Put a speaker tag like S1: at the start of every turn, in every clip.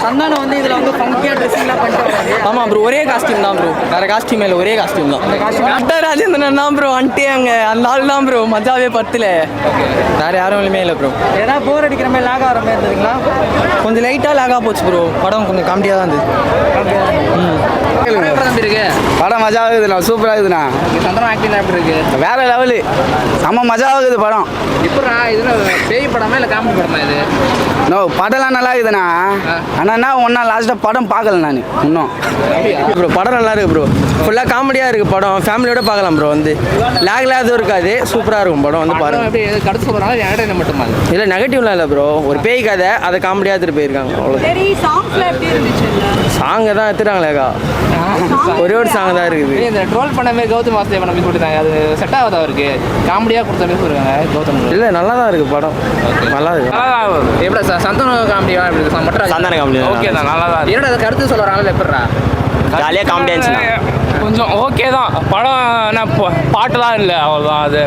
S1: சந்தானம் வந்து இதுல வந்து ஃபங்கியா ட்ரெஸ்ஸிங்லாம் பண்ணிட்டு ஆமா ப்ரோ ஒரே காஸ்டியூம் தான் ப்ரோ வேற காஸ்டியூம் இல்ல ஒரே காஸ்டியூம் தான் ராஜேந்திரன் தான் ப்ரோ வந்துட்டே அங்க அந்த ஆள் தான் ப்ரோ மஜாவே பத்துல வேற யாரும் இல்ல ப்ரோ ஏதாவது போர் அடிக்கிற மாதிரி லாக் ஆகிற மாதிரி இருந்ததுங்களா கொஞ்சம் லைட்டா லாகா போச்சு ப்ரோ படம் கொஞ்சம் காமெடியா தான் இருந்தது
S2: படம் மஜா ஆகுதுண்ணா சூப்பராக இருக்குதுண்ணா
S1: சந்தானம் ஆக்டிங் எப்படி இருக்கு
S2: வேற லெவலு செம்ம மஜா ஆகுது படம்
S1: இப்போ இதுல பேய் படமா இல்ல காமெடி படமா இது
S2: நோ படம்லாம் நல்லா இருக்குதுண்ணா ஆனால் ஒன்றா லாஸ்ட்டாக படம் பார்க்கல நான் இன்னும்
S1: ப்ரோ படம் நல்லா இருக்கு ப்ரோ ஃபுல்லாக காமெடியாக இருக்குது படம் ஃபேமிலியோட பார்க்கலாம் ப்ரோ வந்து லேக்லாம் எதுவும் இருக்காது சூப்பராக இருக்கும் படம் வந்து பாருங்க
S3: எப்படி கடுத்து சொல்கிறாங்க என்டர்டைன்மெண்ட் மட்டுமா
S1: இல்லை நெகட்டிவ்லாம் இல்லை ப்ரோ ஒரு பேய் கதை அதை காமெடியாக எடுத்துகிட்டு போயிருக்காங்க அவ்வளோ சாங்கை தான் எடுத்துட்டாங்களேக்கா ஒரே ஒரு சாங் தான் இருக்குது
S3: இந்த ட்ரோல் பண்ண மாதிரி கௌதம் வாசுதேவன் அப்படி சொல்லிட்டாங்க அது செட் ஆகாதா அவருக்கு காமெடியாக கொடுத்த மாதிரி சொல்லுவாங்க கௌதம்
S1: இல்லை நல்லா தான் இருக்குது படம் நல்லா இருக்கு
S3: எப்படி சந்தான காமெடியா மட்டும்
S1: சந்தான காமெடி
S3: ஓகே தான் நல்லா தான் என்னடா அதை கருத்து சொல்கிறாங்களே எப்படிறா
S1: ஜாலியாக காமெடியாக இருந்துச்சு
S4: கொஞ்சம் ஓகே தான் படம் என்ன பாட்டுலாம் இல்லை அவ்வளோதான் அது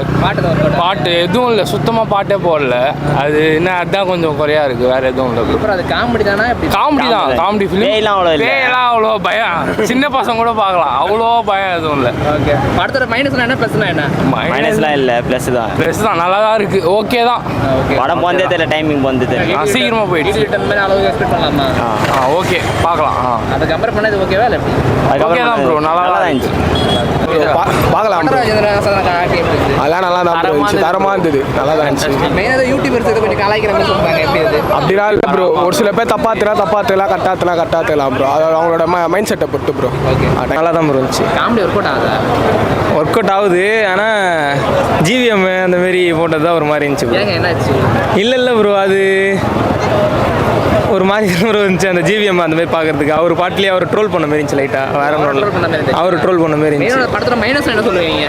S4: பாட்டு எதுவும் இல்லை சுத்தமாக பாட்டே போடல அது என்ன அதுதான் கொஞ்சம் குறையா இருக்கு வேற எதுவும் இல்லை
S3: அப்புறம் அது காமெடி தானே
S4: காமெடி தான் காமெடி ஃபிலிம் பேயெல்லாம் அவ்வளோ பயம் சின்ன பசங்க கூட பார்க்கலாம் அவ்வளோ பயம் எதுவும் இல்லை
S3: ஓகே படத்தோட மைனஸ்லாம் என்ன ப்ளஸ்னா என்ன
S5: மைனஸ்லாம் இல்லை ப்ளஸ் தான்
S4: நல்லா தான் இருக்கு ஓகே தான்
S5: படம் போந்தே தெரியல டைமிங் போந்தே தெரியல
S4: சீக்கிரமா போயிடுச்சு
S3: மாதிரி அளவு எக்ஸ்பெக்ட் பண்ணலாமா
S4: ஓகே பார்க்கலாம்
S3: அதை கம்பேர் பண்ணது ஓகேவா இல்லை எப்படி
S4: ஓகே தான் ப்ரோ நல்லா தான் இருந்துச்சு
S2: பார்க்கலாம் அதெல்லாம் நல்லா தான் இருந்துச்சு தரமாக இருந்தது நல்லா தான் இருந்துச்சு
S3: மெயினாக யூடியூபர்ஸ் கொஞ்சம் கலாய்க்கிற மாதிரி சொல்லுவாங்க எப்படி அது
S2: அப்படிலாம் இல்லை ப்ரோ ஒரு சில பேர் தப்பாத்துலாம் கரெக்டாக தெரியலாம் ப்ரோ அது அவங்களோட மைண்ட் செட்டை பொறுத்து ப்ரோ
S1: நல்லா தான் ப்ரோ இருந்துச்சு
S3: காமெடி ஒர்க் அவுட் ஆகுதா
S1: ஒர்க் அவுட் ஆகுது ஆனால் ஜிவிஎம் அந்த மாரி போட்டது தான் ஒரு மாதிரி இருந்துச்சு
S3: ஏங்க என்னாச்சு
S1: இல்லை ப்ரோ அது ஒரு மாதிரி இருந்துச்சு அந்த ஜிவிஎம் அந்த மாதிரி பார்க்கறதுக்கு அவர் பாட்டிலேயே அவர் ட்ரோல் பண்ண மாதிரி இருந்துச்சு லைட்டாக வேற ஒன்றும் அவர் ட்ரோல் பண்ண மாதிரி இருந்துச்சு
S3: படத்துல மைனஸ் என்ன சொல்லுவீங்க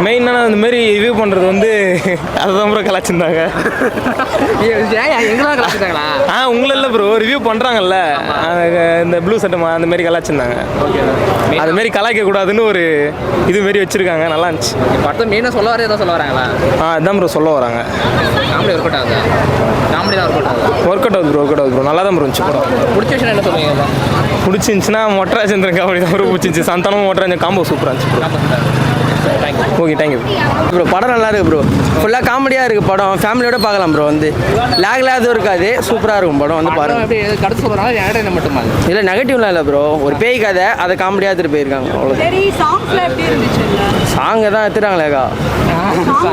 S1: மெயினான அந்த மாதிரி ரிவ்யூ பண்ணுறது வந்து அதுதான் ப்ரோ கலாச்சிருந்தாங்க
S3: எங்கெல்லாம் கலாச்சிட்டாங்களா
S1: உங்கள ப்ரோ ரிவ்யூ பண்ணுறாங்கல்ல இந்த ப்ளூ சட்டமா அந்த மாதிரி கலாச்சிருந்தாங்க அது மாதிரி கலாய்க்க கூடாதுன்னு ஒரு இது மாரி வச்சிருக்காங்க நல்லா இருந்துச்சு
S3: படத்தை மெயினாக சொல்ல வர ஏதோ சொல்ல வராங்களா
S1: அதான் ப்ரோ சொல்ல வராங்க
S3: காமெடி ஒர்க் அவுட் ஆகுது காமெடி தான் ஒர்க் அவுட் ஆகுது
S1: ஒர்க் அவுட் ஆகுது ப்ரோ நல்லா தான் ப்ரோ இருந்துச்சு படம்
S3: பிடிச்ச விஷயம் என்ன சொல்லுவீங்க
S1: பிடிச்சிருந்துச்சுன்னா மொட்டராஜேந்திரன் காமெடி தான் ப்ரோ பிடிச்சிருந்துச்சு சந்தானம் மொட்டராஜன் காம்போ சூப்பராக இருந்துச்சு ஓகே தேங்க்யூ ப்ரோ படம் நல்லா இருக்குது ப்ரோ ஃபுல்லாக காமெடியாக இருக்குது படம் ஃபேமிலியோட பார்க்கலாம் ப்ரோ வந்து லேக்லாம் எதுவும் இருக்காது சூப்பராக இருக்கும் படம் வந்து பாருங்க
S3: எப்படி கடுத்து சொல்கிறாங்க என்டர்டைன்மெண்ட் மட்டுமா
S1: இல்லை நெகட்டிவ்லாம் இல்லை ப்ரோ ஒரு பேய் கதை அதை காமெடியாக எடுத்துகிட்டு போயிருக்காங்க அவ்வளோ சாங்கை தான் எடுத்துட்டாங்களேக்கா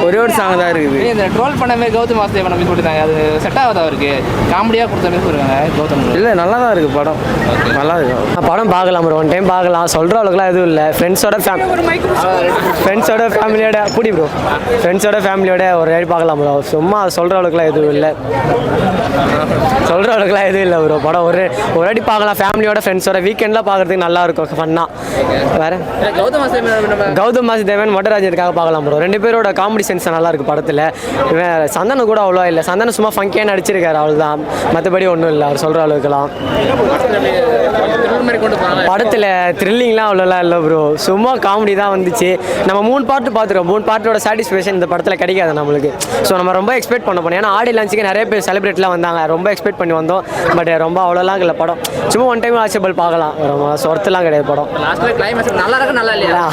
S1: ஒரே ஒரு சாங் தான் இருக்குது
S3: இந்த ட்ரோல் பண்ண மாதிரி கௌதம் வாசுதேவன் அப்படி சொல்லிட்டாங்க அது செட் ஆகாதா அவருக்கு காமெடியாக கொடுத்த மாதிரி சொல்லுவாங்க கௌதம்
S1: இல்லை நல்லா தான் இருக்குது படம் நல்லா இருக்கு
S6: படம் பார்க்கலாம் ப்ரோ ஒன் டைம் பார்க்கலாம் சொல்கிற அளவுக்குலாம் எதுவும் இல்லை ஃப்ரெண்ட்ஸோட ஃபேமிலியோட கூடி ப்ரோ ஃப்ரெண்ட்ஸோட ஃபேமிலியோட ஒரு வாட்டி பார்க்கலாம் ப்ரோ சும்மா சொல்கிற அளவுக்குலாம் எதுவும் இல்லை ப்ரோ படம் ஒரு வாட்டி பார்க்கலாம் ஃபேமிலியோட ஃப்ரெண்ட்ஸோட வீக்கெண்டில் பார்க்குறதுக்கு நல்லா இருக்கும் ஃபன்னாக வேறு கௌதம் வாசுதேவன் மொட்டராஜனுக்காக பார்க்கலாம் ப்ரோ ரெண்டு பேரோட காமெடி சென்ஸ் நல்லா இருக்குது படத்தில் சந்தானம் கூட அவ்வளோ இல்லை சந்தானம் சும்மா ஃபங்கியாக நடிச்சிருக்காரு அவ்வளோதான் மற்றபடி ஒன்றும் இல்லை அவர் சொல்கிற அளவுக்குலாம் படத்தில் த்ரில்லிங்லாம் அவ்வளோலாம் இல்லை ப்ரோ சும்மா காமெடி தான் வந்துச்சு நம்ம 3 பாட்டு பார்த்துருக்கோம் 3 பாட்டோட சாட்டிஸ்ஃபேக்ஷன் இந்த படத்தில் கிடைக்காது நம்மளுக்கு ஸோ நம்ம ரொம்ப எக்ஸ்பெக்ட் பண்ண போனோம் ஏன்னா ஆடியோ லான்ச்சுக்கு நிறைய பேர் செலிப்ரேட்லாம் வந்தாங்க ரொம்ப எக்ஸ்பெக்ட் பண்ணி வந்தோம் பட் ரொம்ப அவ்வளோலாம் இல்லை படம் சும்மா ஒன் டைம் வாட்சபிள் பார்க்கலாம் ரொம்ப சொர்த்தெல்லாம் கிடையாது படம்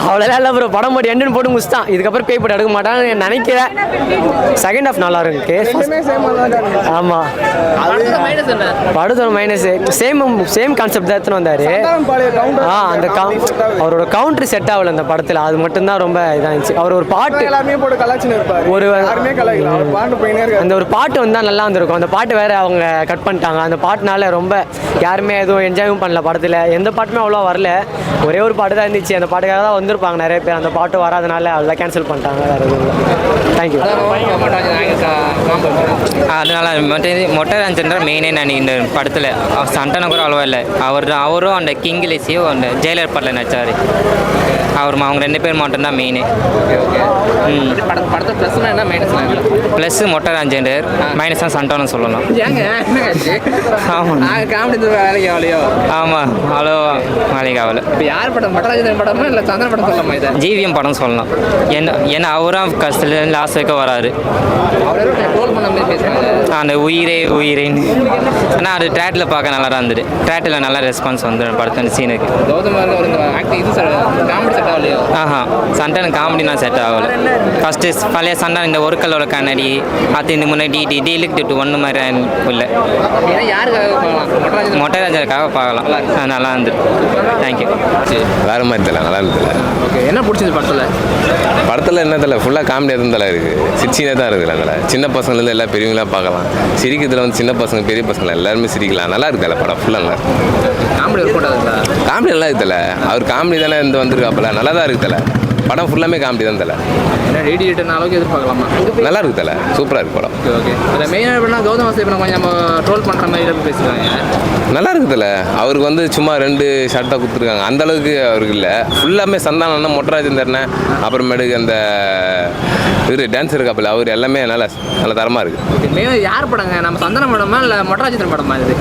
S6: அவ்வளோலாம் இல்லை ப்ரோ படம் போட்டு எண்டுன்னு போட்டு முடிச்சுதான் இதுக்கப்புறம் பேய் போட்டு எடுக்க மாட்டான்னு நினைக்கிறேன் செகண்ட் ஹாஃப் நல்லா இருக்கு ஆமாம் படத்தோட மைனஸ் சேம் கான்செப்ட் தான் எடுத்துன்னு வந்தார் அந்த அவரோட கவுண்டர் செட் ஆகல அந்த படத்தில் அது மட்டும்தான் ரொம்ப இதாக இருந்துச்சு அவர் ஒரு பாட்டு ஒரு அந்த ஒரு பாட்டு வந்தால் நல்லா இருந்திருக்கும் அந்த பாட்டு வேற அவங்க கட் பண்ணிட்டாங்க அந்த பாட்டுனால ரொம்ப யாருமே எதுவும் என்ஜாயும் பண்ணல படத்தில் எந்த பாட்டுமே அவ்வளோ வரல ஒரே ஒரு பாட்டு தான் இருந்துச்சு அந்த பாட்டுக்காக தான் வந்திருப்பாங்க நிறைய பேர் அந்த பாட்டு வராதனால அதெல்லாம் கேன்சல் பண்ணிட்டாங்க வேறு எதுவும் இல்லை தேங்க்யூ
S5: அதனால மொட்டராஜன் மெயினே நான் இந்த படத்தில் சந்தானம் கூட அவ்வளோவா இல்லை அவரும் அந்த கிங் லிசியும் அந்த ஜெயிலர் படத்தில் நடிச்சார் அவங்க 2 பேர் மட்டும்தான் மெயின்.
S3: படத்தை ப்ளஸ்னா என்ன மைனஸ்னா என்ன?
S5: ப்ளஸ் மொட்டை ராஜேந்தர், மைனஸ் தான் சந்தானம் சொல்லலாம்.
S3: ஏங்க என்னங்க
S5: ஆமாம்
S3: காமெடி வேலைக்கு ஆகலையோ?
S5: ஆமாம், அவ்வளோ வேலைக்கு ஆகலை.
S3: இப்போ யார் படம், மட்டராஜேந்திரன் படமா இல்லை சந்தன படம் சொல்லலாமா இதை?
S5: ஜிவிஎம் படம் சொல்லலாம். ஏன்னா அவரும் கஷ்டத்துலேருந்து லாஸ்ட் வரைக்கும் வராரு.
S3: அவரே ரோல் பண்ண மாதிரி பேசுகிறாங்க.
S5: அந்த உயிரேன்னு ஆனால் அது ட்ராட்டில் பார்க்க நல்லா தான் இருந்தது. ட்ராட்டில் நல்ல ரெஸ்பான்ஸ் வந்து படத்தோட சீனுக்கு.
S3: கௌதம் ஒரு ஆக்டிங் இது காமெடி செட் ஆகலையோ?
S5: ஆஹா, சண்டான காமெடி தான் செட் ஆகலை. ஃபஸ்ட்டு பழைய சண்டான இந்த ஒரு கல்லோட கண்ணாடி அது இந்த முன்னாடி டீலுக்கு திட்டு ஒன்று மாதிரி இல்லை.
S3: ஏன்னா யாருக்காக பார்க்கலாம்?
S5: மொட்டைராஜருக்காக பார்க்கலாம். நல்லா இருந்தது. தேங்க்யூ.
S2: வேறு மாதிரி தெரியல, நல்லா இருந்ததில்ல.
S3: ஓகே, என்ன பிடிச்சது
S2: படத்தில் என்ன தெரியல, ஃபுல்லாக காமெடியாக தான் தலை இருக்குது. சிரிச்சினே தான் இருக்குது. அதில் சின்ன பசங்கள்லேருந்து எல்லா பெரியவங்களாம் பார்க்கலாம். சிரிக்கிறதுல வந்து சின்ன பசங்க பெரிய பசங்க எல்லாருமே சிரிக்கலாம். நல்லா இருக்குதுல்ல படம் ஃபுல்லாக நல்லா இருக்கு.
S3: காமெடி ஒர்க் அவுட்
S2: காமெடி நல்லா இருக்குதுல்ல. அவர் காமெடி தானே இருந்து வந்திருக்காப்புல, நல்லா தான் இருக்குதுல்ல. படம் ஃபுல்லாமே காமெடி தான் தலை.
S3: ஏன்னா ரேடியேட்டர் அளவுக்கு எதிர்பார்க்கலாமா?
S2: நல்லா இருக்குதுல்ல, சூப்பராக இருக்குது படம்.
S3: ஓகே, அதில் மெயினாக எப்படின்னா கௌதம் வாசுதேவன் கொஞ்சம் நம்ம ட்ரோல் பண்ணுற மாதிரி பேசுகிறாங்க.
S2: நல்லா இருக்குதுல்ல. அவருக்கு வந்து சும்மா 2 ஷர்ட்டாக கொடுத்துருக்காங்க, அந்த அளவுக்கு அவருக்கு இல்லை. ஃபுல்லாமே சந்தானம், மொட்டராஜேந்தர்னே, அப்புறமேட்டுக்கு அந்த டான்ஸ் இருக்காப்புல, அவர் எல்லாமே நல்ல தரமாக இருக்குது.
S3: ஓகே, மெயினாக யார் படங்க? நம்ம சந்தன படமா இல்லை மட்டராஜேந்திரன் படமா இது?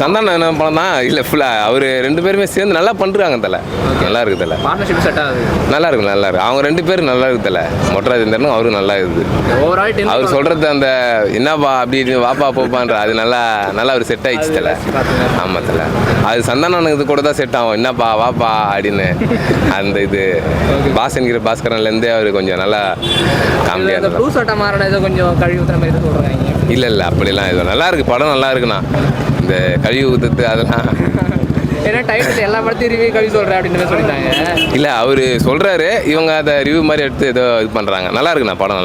S2: சந்தானம் படம் தான் இல்லை, ஃபுல்லாக அவர் 2 பேருமே சேர்ந்து நல்லா பண்ணுறாங்க தலை. நல்லா இருக்குது தலை.
S3: பார்ட்னர்ஷிப் செட் ஆகுது.
S2: நல்லா இருக்கு. அவங்க 2 பேரும் நல்லா இருக்குதுல்ல. மொட்டராஜேந்தரனும் அவரும் நல்லா இருக்குது.
S3: ஓவரால்
S2: அவர் சொல்கிறது அந்த என்னப்பா அப்படி வாப்பா போப்பான்ற அது நல்லா அவர் செட் ஆயிடுச்சு தலை. ஆமாம் தலை. அது சந்தானனுக்கு கூட தான் செட் ஆகும். என்னப்பா வாப்பா அப்படின்னு அந்த இது பாஸ்கர் பாஸ்கரன்லேருந்தே அவர் கொஞ்சம் நல்லா காமெடியாக
S3: ப்ளூ சட்டை மாறின ஏதோ கொஞ்சம் கழுவி ஊற்றுற மாதிரி சொல்கிறாங்க.
S2: இல்லை அப்படிலாம் இது நல்லா இருக்குது. படம் நல்லா இருக்குண்ணா. இந்த கழுவி ஊற்றுறது அதெல்லாம்
S3: ஏன்னா டைட்டில் எல்லா படத்தையும் ரிவ்யூ கவி சொல்கிறேன் அப்படின்னு சொல்லிட்டாங்க.
S2: இல்லை அவர் சொல்கிறாரு, இவங்க அதை ரிவ்யூ மாதிரி எடுத்து ஏதோ இது பண்ணுறாங்க. நல்லா இருக்குண்ணா படம்.